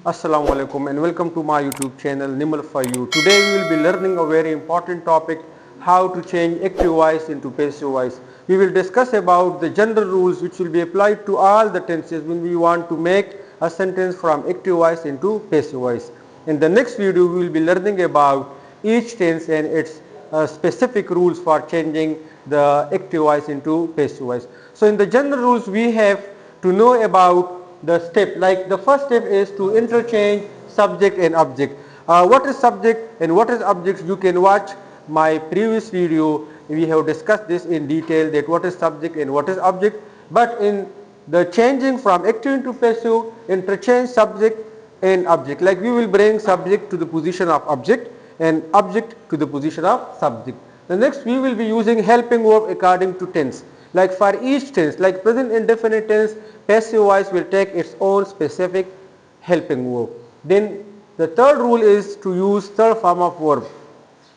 Assalamu alaikum and welcome to my YouTube channel Nimal for you. Today we will be learning a very important topic, how to change active voice into passive voice. We will discuss about the general rules which will be applied to all the tenses when we want to make a sentence from active voice into passive voice. In the next video we will be learning about each tense and its specific rules for changing the active voice into passive voice. So in the general rules we have to know about the step, like the first step is to interchange subject and object. What is subject and what is object? You can watch my previous video. We have discussed this in detail, that what is subject and what is object. But in the changing from active into passive, interchange subject and object. Like we will bring subject to the position of object and object to the position of subject. The next we will be using helping verb according to tense. Like for each tense, like present indefinite tense, passive voice will take its own specific helping verb. Then the third rule is to use third form of verb.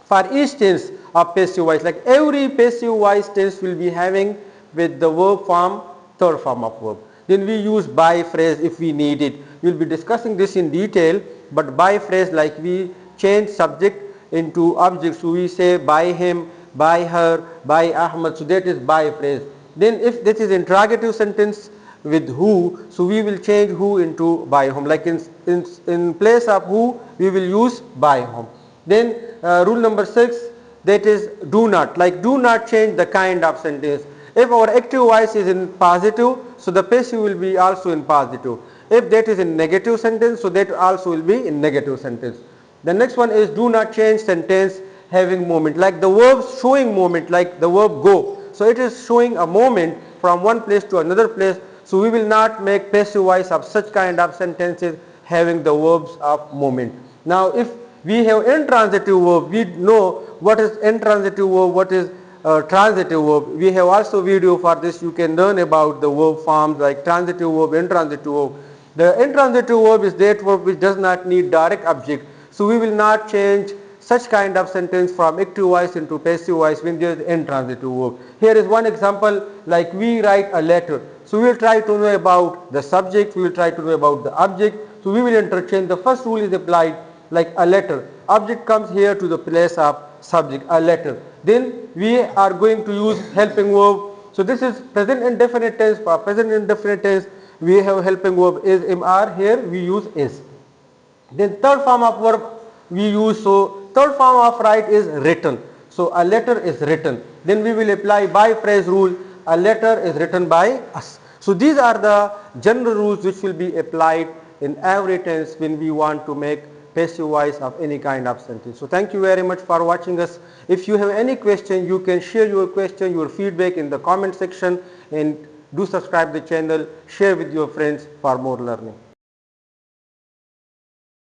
For each tense of passive voice, like every passive voice tense will be having with the verb form third form of verb. Then we use by phrase if we need it. We will be discussing this in detail, but by phrase, like we change subject into object. So we say by him, by her, by Ahmad. So that is by phrase. Then if this is interrogative sentence with who, so we will change who into by whom. Like in place of who, we will use by whom. Then rule number 6, that is do not. Like do not change the kind of sentence. If our active voice is in positive, so the passive will be also in positive. If that is in negative sentence, so that also will be in negative sentence. The next one is do not change sentence having movement, like the verb showing movement, like the verb go. So it is showing a movement from one place to another place. So we will not make passive voice of such kind of sentences having the verbs of movement. Now if we have intransitive verb, we know what is intransitive verb, what is transitive verb. We have also video for this. You can learn about the verb forms like transitive verb, intransitive verb. The intransitive verb is that verb which does not need direct object. So we will not change such kind of sentence from active voice into passive voice when there is intransitive verb. Here is one example, like we write a letter. So we will try to know about the subject, we will try to know about the object. So we will interchange. The first rule is applied, like a letter. Object comes here to the place of subject, a letter. Then we are going to use helping verb. So this is present indefinite tense. For present indefinite tense, we have helping verb is, mr. Here we use is. Then third form of verb we use, so third form of write is written. So a letter is written. Then we will apply by phrase rule, a letter is written by us. So these are the general rules which will be applied in every tense when we want to make passive voice of any kind of sentence. So thank you very much for watching us. If you have any question, you can share your question, your feedback in the comment section, and do subscribe the channel, share with your friends for more learning.